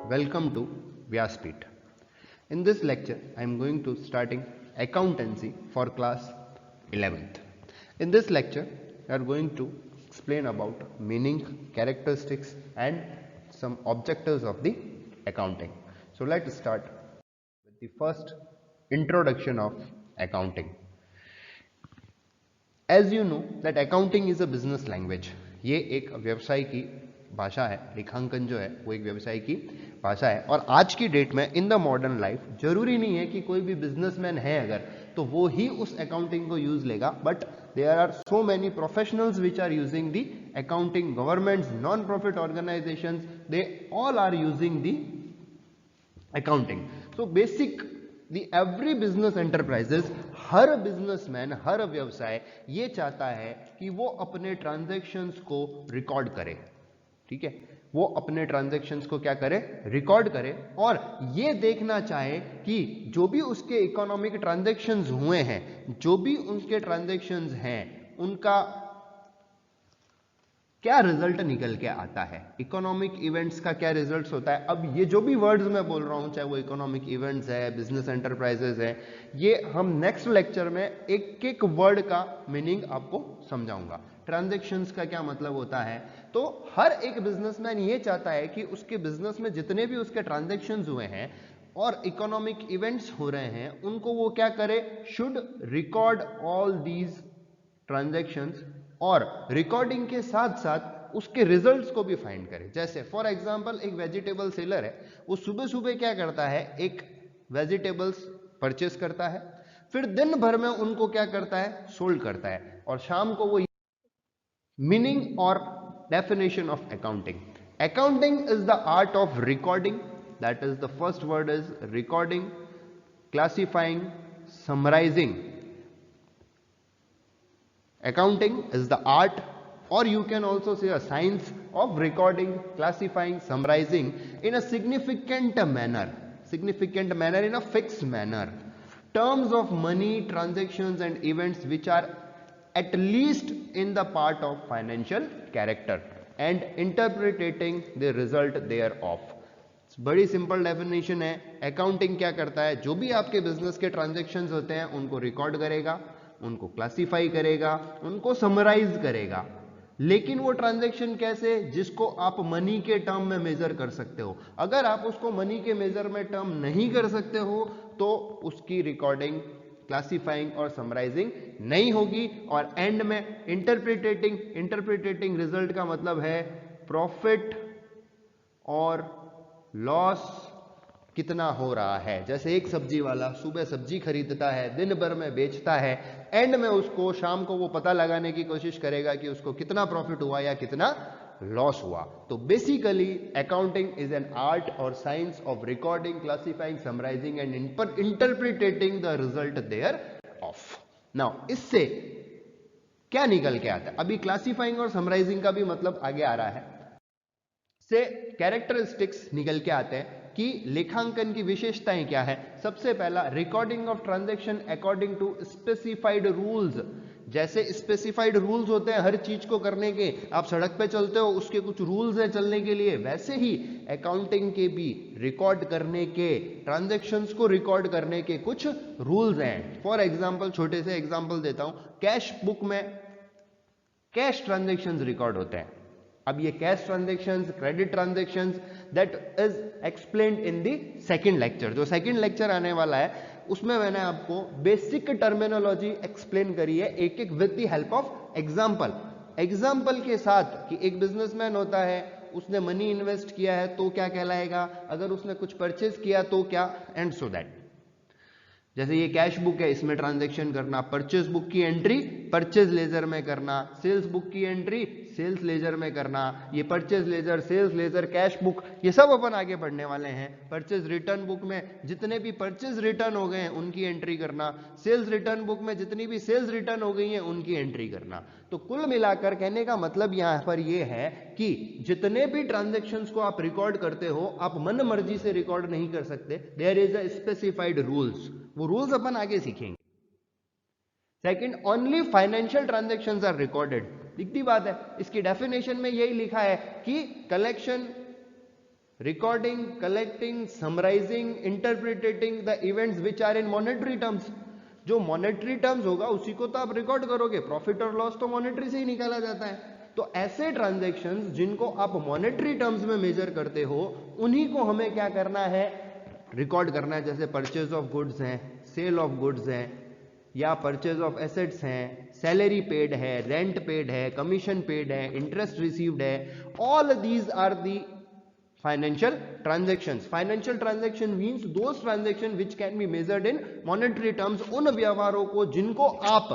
welcome to Vyaspeeth. In this lecture, I am going to starting accountancy for class 11th. In this lecture, we are going to explain about meaning, characteristics and some objectives of the accounting. So let's start with the first introduction of accounting. As you know that accounting is a business language. ये एक व्यवसाय की भाषा है. लेखांकन जो है वो एक व्यवसाय की भाषा है और आज की डेट में इन द मॉडर्न लाइफ जरूरी नहीं है कि कोई भी बिजनेसमैन है अगर तो वो ही उस अकाउंटिंग को यूज लेगा, but there are so many professionals which are using the accounting. Governments, non profit organisations, they all are using the accounting. So basic the every business enterprises, हर बिजनेसमैन, हर व्यवसाय ये चाहता है कि वो अपने ट्रांजैक्शंस को रिकॉर्ड करे. ठीक है, वो अपने ट्रांजैक्शंस को क्या करे, रिकॉर्ड करे और ये देखना चाहे कि जो भी उसके इकोनॉमिक ट्रांजैक्शंस हुए हैं, जो भी उनके ट्रांजैक्शंस हैं, उनका क्या रिजल्ट निकल के आता है. इकोनॉमिक इवेंट्स का क्या रिजल्ट्स होता है. अब ये जो भी वर्ड्स मैं बोल रहा हूं, चाहे वो इकोनॉमिक इवेंट्स है, बिजनेस एंटरप्राइजेस है, ये हम नेक्स्ट लेक्चर में एक एक वर्ड का मीनिंग आपको समझाऊंगा. ट्रांजैक्शंस का क्या मतलब होता है. तो हर एक बिजनेसमैन ये चाहता है कि उसके बिजनेस में जितने भी उसके ट्रांजैक्शंस हुए हैं और इकोनॉमिक इवेंट्स हो रहे हैं, उनको वो क्या करे, should record all these transactions और रिकॉर्डिंग के साथ साथ उसके रिजल्ट्स को भी फाइंड करें. जैसे फॉर एग्जांपल एक वेजिटेबल सेलर है, वो सुबह सुबह क्या करता है, एक वेजिटेबल्स परचेस करता है, फिर दिन भर में उनको क्या करता है, सोल्ड करता है और शाम को वो. मीनिंग और definition of accounting. Accounting is the art of recording, that is the first word is recording, classifying, summarising. Accounting is the art, or you can also say a science of recording, classifying, summarizing in a significant manner in a fixed manner terms of money, transactions and events which are at least in the part of financial character and interpreting the result thereof. बड़ी simple definition है. Accounting क्या करता है, जो भी आपके business के transactions होते हैं उनको रिकॉर्ड करेगा, उनको क्लासिफाई करेगा, उनको समराइज करेगा. लेकिन वो ट्रांजैक्शन कैसे, जिसको आप मनी के टर्म में मेजर कर सकते हो. अगर आप उसको मनी के मेजर में टर्म नहीं कर सकते हो तो उसकी रिकॉर्डिंग, क्लासिफाइंग और समराइजिंग नहीं होगी. और एंड में इंटरप्रिटेटिंग रिजल्ट का मतलब है प्रॉफिट और लॉस कितना हो रहा है. जैसे एक सब्जी वाला सुबह सब्जी खरीदता है, दिन भर में बेचता है, एंड में उसको शाम को वो पता लगाने की कोशिश करेगा कि उसको कितना प्रॉफिट हुआ या कितना लॉस हुआ. तो basically accounting is an art और science of recording, classifying, summarising and interpreting the result thereof. Now इससे क्या निकल के आता है. अभी क्लासिफाइंग और समराइजिंग का भी मतलब आगे आ रहा है. से कैरेक्टरिस्टिक्स निकल के आते हैं कि लेखांकन की विशेषताएं क्या है. सबसे पहला, recording of transaction according to specified rules. जैसे स्पेसिफाइड रूल्स होते हैं हर चीज को करने के, आप सड़क पे चलते हो उसके कुछ रूल्स हैं चलने के लिए, वैसे ही अकाउंटिंग के भी रिकॉर्ड करने के, ट्रांजैक्शंस को रिकॉर्ड करने के कुछ रूल्स हैं. फॉर एग्जांपल, छोटे से एग्जांपल देता हूं. कैश बुक में कैश ट्रांजैक्शंस रिकॉर्ड होते हैं. अब ये cash transactions, credit transactions, that is explained in the second lecture. जो सेकंड लेक्चर आने वाला है उसमें मैंने आपको बेसिक टर्मिनोलॉजी एक्सप्लेन करी है, एक एक with the help of example. Example के साथ कि एक बिजनेसमैन होता है, उसने मनी इन्वेस्ट किया है तो क्या कहलाएगा, अगर उसने कुछ परचेज किया तो क्या, एंड सो दैट. जैसे ये कैश बुक है, इसमें ट्रांजैक्शन करना, परचेज बुक की एंट्री परचेज लेजर में करना, सेल्स बुक की एंट्री सेल्स लेजर में करना, ये purchase ledger, sales ledger, cash book, ये सब अपन आगे पढ़ने वाले हैं. परचेज रिटर्न बुक में जितने भी परचेज रिटर्न हो गए हैं उनकी एंट्री करना, सेल्स रिटर्न बुक में जितनी भी सेल्स रिटर्न हो गई हैं उनकी एंट्री करना. तो कुल मिलाकर कहने का मतलब यहां पर ये है कि जितने भी ट्रांजैक्शंस को आप रिकॉर्ड करते हो, आप मन मर्जी से रिकॉर्ड नहीं कर सकते. There is a specified rules. वो रूल्स अपन आगे सीखेंगे. Second, only financial transactions are recorded. दिखती बात है. इसकी डेफिनेशन में यही लिखा है कि collection recording, collecting, summarising, interpreting the events which are in monetary terms. जो मॉनेटरी टर्म्स होगा उसी को तो आप रिकॉर्ड करोगे, प्रॉफिट और लॉस तो मॉनेटरी से ही निकाला जाता है। तो ऐसे ट्रांजैक्शंस जिनको आप मॉनेटरी टर्म्स में मेजर करते हो उन्हीं को हमें क्या करना है, रिकॉर्ड करना है। जैसे परचेज ऑफ गुड्स हैं, सेल ऑफ गुड्स हैं, या परचेज ऑफ एसेट्स हैं, सैलरी पेड है, रेंट पेड है, कमीशन पेड है, इंटरेस्ट रिसीव्ड है। All these are the financial transactions. Financial transaction means those transactions which can be measured in monetary terms. उन व्यवहारों को जिनको आप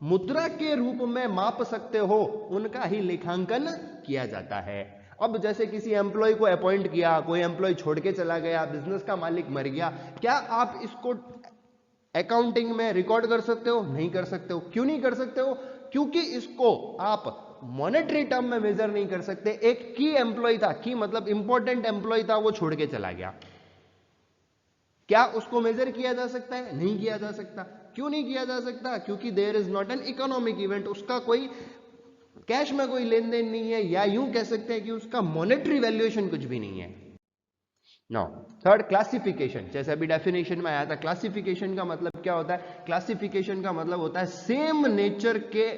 मुद्रा के रूप में माप सकते हो उनका ही लेखांकन किया जाता है। अब जैसे किसी एम्प्लॉय को अपॉइंट किया, कोई एम्प्लॉय छोड़ के चला गया, बिजनेस का मालिक मर गया, क्या आप इसको अकाउंटिंग में रिकॉर्ड कर सकते हो? नहीं कर सकते हो। क्यों नहीं कर सकते हो? क्योंकि इसको आप मॉनेटरी टर्म में मेजर नहीं कर सकते। एक की एम्प्लॉय था, की मतलब इंपॉर्टेंट एम्प्लॉय था, वो छोड़ के चला गया, क्या उसको मेजर किया जा सकता है? नहीं किया जा सकता। क्यों नहीं किया जा सकता? क्योंकि there is not an economic event, उसका कोई कैश में कोई लेन देन नहीं है, या यूं कह सकते हैं कि उसका मॉनेटरी वैल्यूएशन कुछ भी नहीं है। Now third, classification. जैसे अभी डेफिनेशन में आया था, क्लासिफिकेशन का मतलब क्या होता है? क्लासिफिकेशन का मतलब होता है सेम नेचर के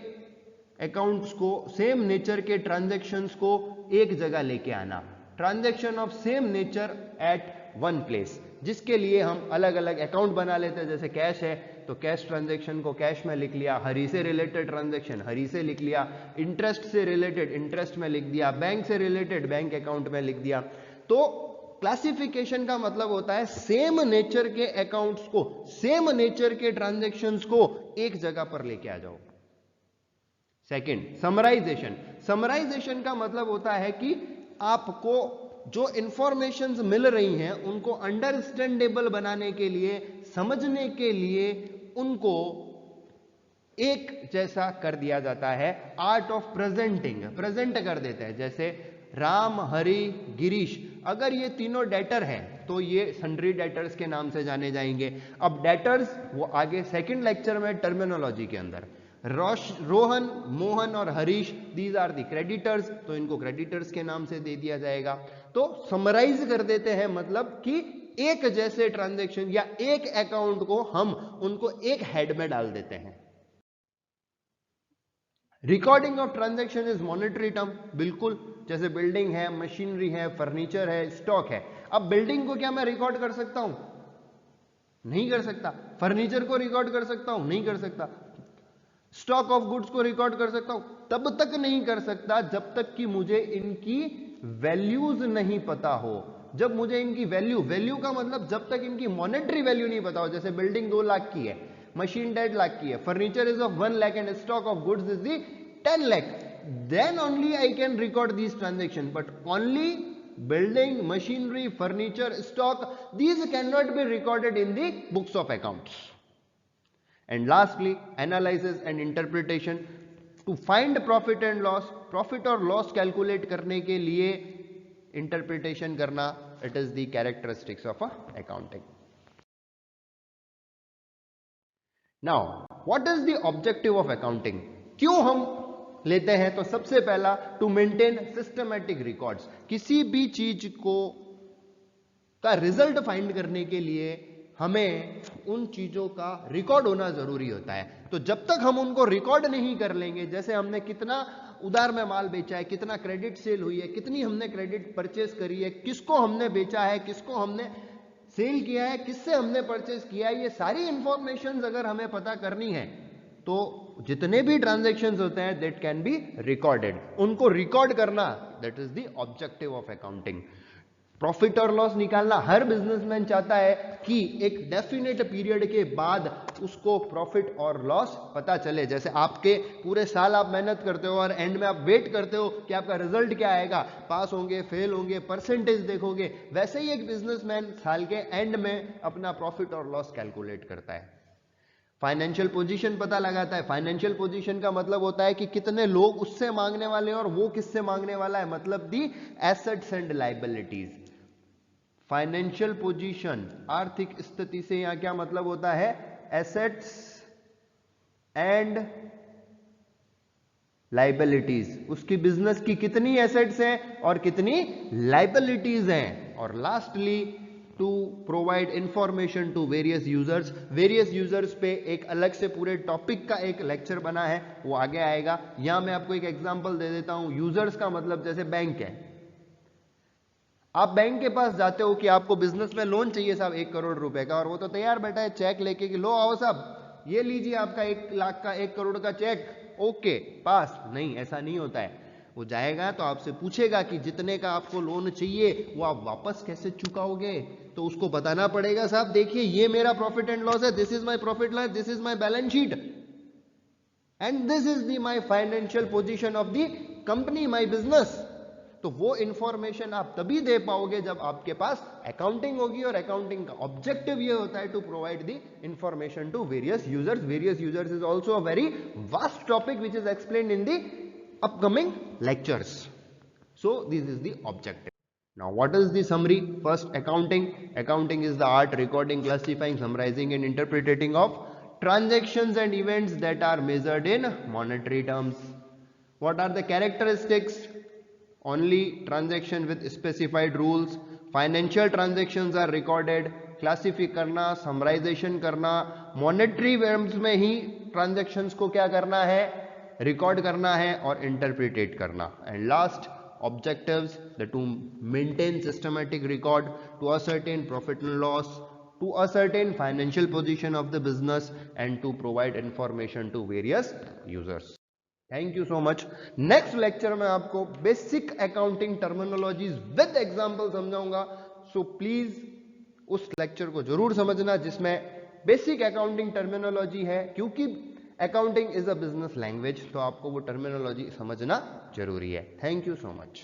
अकाउंट्स को, सेम नेचर के ट्रांजैक्शंस को एक जगह लेके आना। Transaction of same nature eight one place, जिसके लिए हम अलग अलग अकाउंट बना लेते हैं। जैसे कैश है तो कैश ट्रांजैक्शन को कैश में लिख लिया, हरी से रिलेटेड ट्रांजैक्शन हरी से लिख लिया, इंटरेस्ट से रिलेटेड इंटरेस्ट में लिख दिया, बैंक से रिलेटेड बैंक अकाउंट में लिख दिया। तो क्लासिफिकेशन का मतलब होता है सेम नेचर के अकाउंट्स को, सेम नेचर के ट्रांजैक्शंस को एक जगह पर लेके आ जाओ। Second, summarization. समराइजेशन का मतलब होता है कि आपको जो इंफॉर्मेशंस मिल रही हैं उनको अंडरस्टैंडेबल बनाने के लिए, समझने के लिए उनको एक जैसा कर दिया जाता है। आर्ट ऑफ प्रेजेंटिंग, प्रेजेंट कर देते हैं। जैसे राम, हरि, गिरीश, अगर ये तीनों डेटर हैं तो ये सन्ड्री डेटर्स के नाम से जाने जाएंगे। अब डेटर्स वो आगे सेकंड लेक्चर में टर्मिनोलॉजी के अंदर, रोहन, मोहन और Harish, these are the creditors, तो इनको क्रेडिटर्स के नाम से दे दिया जाएगा। तो समराइज कर देते हैं, मतलब कि एक जैसे ट्रांजैक्शन या एक अकाउंट को हम उनको एक हेड में डाल देते हैं। Recording of transaction is monetary term, बिल्कुल। जैसे बिल्डिंग है, मशीनरी है, फर्नीचर है, स्टॉक है। अब बिल्डिंग को क्या मैं रिकॉर्ड कर सकता हूं? नहीं कर सकता। फर्नीचर को रिकॉर्ड कर सकता हूं? नहीं कर सकता। स्टॉक ऑफ गुड्स को रिकॉर्ड कर सकता हूं? तब तक नहीं कर सकता जब तक कि मुझे इनकी वैल्यूज नहीं पता हो। जब मुझे इनकी वैल्यू का मतलब जब तक इनकी मॉनेटरी वैल्यू नहीं पता हो। जैसे बिल्डिंग 2 लाख की है, मशीन 1.5 लाख की है, furniture is of 1 lakh and stock of goods is the 10 lakh, then only I can record these transactions. But only building, machinery, furniture, stock, these cannot be recorded in the books of accounts. And lastly, analysis and interpretation. To find profit and loss, profit और loss calculate करने के लिए interpretation करना, it is the characteristics of accounting. Now, what is the objective of accounting? क्यों हम लेते हैं? तो सबसे पहला, टू मेंटेन सिस्टमैटिक रिकॉर्ड्स। किसी भी चीज को का रिजल्ट फाइंड करने के लिए हमें उन चीजों का रिकॉर्ड होना जरूरी होता है। तो जब तक हम उनको रिकॉर्ड नहीं कर लेंगे, जैसे हमने कितना उधार में माल बेचा है, कितना क्रेडिट सेल हुई है, कितनी हमने क्रेडिट परचेस करी है, किसको हमने बेचा है, किसको हमने सेल किया है, किससे हमने परचेस किया है, ये सारी इंफॉर्मेशन अगर हमें पता करनी है तो जितने भी ट्रांजैक्शंस होते हैं दैट कैन बी रिकॉर्डेड, उनको रिकॉर्ड करना, that is the objective of accounting. Profit और लॉस निकालना, हर बिजनेसमैन चाहता है कि एक डेफिनेट पीरियड के बाद उसको प्रॉफिट और लॉस पता चले। जैसे आपके पूरे साल आप मेहनत करते हो और एंड में आप वेट करते हो कि आपका रिजल्ट क्या आएगा, पास होंगे, फेल होंगे, परसेंटेज देखोगे, वैसे ही एक बिजनेसमैन साल के एंड में अपना प्रॉफिट और लॉस कैलकुलेट करता है। फाइनेंशियल पोजीशन पता लगाता है। फाइनेंशियल पोजीशन का मतलब होता है कि कितने लोग उससे मांगने वाले हैं और वो किससे मांगने वाला है, मतलब the assets and liabilities. Financial position, आर्थिक स्थिति से यहां क्या मतलब होता है? एसेट्स एंड लाइबिलिटीज, उसकी बिजनेस की कितनी एसेट्स हैं और कितनी लाइबिलिटीज हैं। और lastly to provide information to various users, various users पे एक अलग से पूरे टॉपिक का एक लेक्चर बना है, वो आगे आएगा। यहां मैं आपको एक एग्जांपल दे देता हूं। यूजर्स का मतलब जैसे बैंक है, आप बैंक के पास जाते हो कि आपको बिजनेस में लोन चाहिए साहब 1 करोड़ रुपए का, और वो तो तैयार बैठा है चेक लेके कि लो आओ साहब ये लीजिए आपका 1 लाख का 1 करोड़ का चेक, ओके पास। नहीं, ऐसा नहीं होता है। वो जाएगा तो आपसे पूछेगा कि जितने का आपको लोन चाहिए वो आप वापस कैसे चुकाओगे, तो उसको बताना पड़ेगा साहब देखिए ये मेरा प्रॉफिट एंड लॉस है, this is my profit loss, this is my balance sheet and this is the my financial position of the company, my business. तो वो इंफॉर्मेशन आप तभी दे पाओगे जब आपके पास अकाउंटिंग होगी, और अकाउंटिंग का ऑब्जेक्टिव ये होता है to provide the information to various users. Various users is also a very vast topic which is explained in the upcoming lectures. So this is the objective. Now what is the summary? First, accounting. Accounting is the art recording, classifying, summarizing and interpreting of transactions and events that are measured in monetary terms. What are the characteristics? Only transaction with specified rules. Financial transactions are recorded. Classify करना, summarization करना, monetary terms में ही transactions को क्या करना है, record करना है और इंटरप्रिटेट करना। And last objectives, the to maintain systematic record, to ascertain profit and loss, to ascertain financial position of the business and to provide information to various users. Thank you so much. Next lecture में आपको basic accounting terminologies with example समझाऊंगा। So please उस lecture को जरूर समझना जिसमें basic accounting terminology है, क्योंकि accounting is a business language, तो आपको वो टर्मिनोलॉजी समझना जरूरी है। Thank you so much.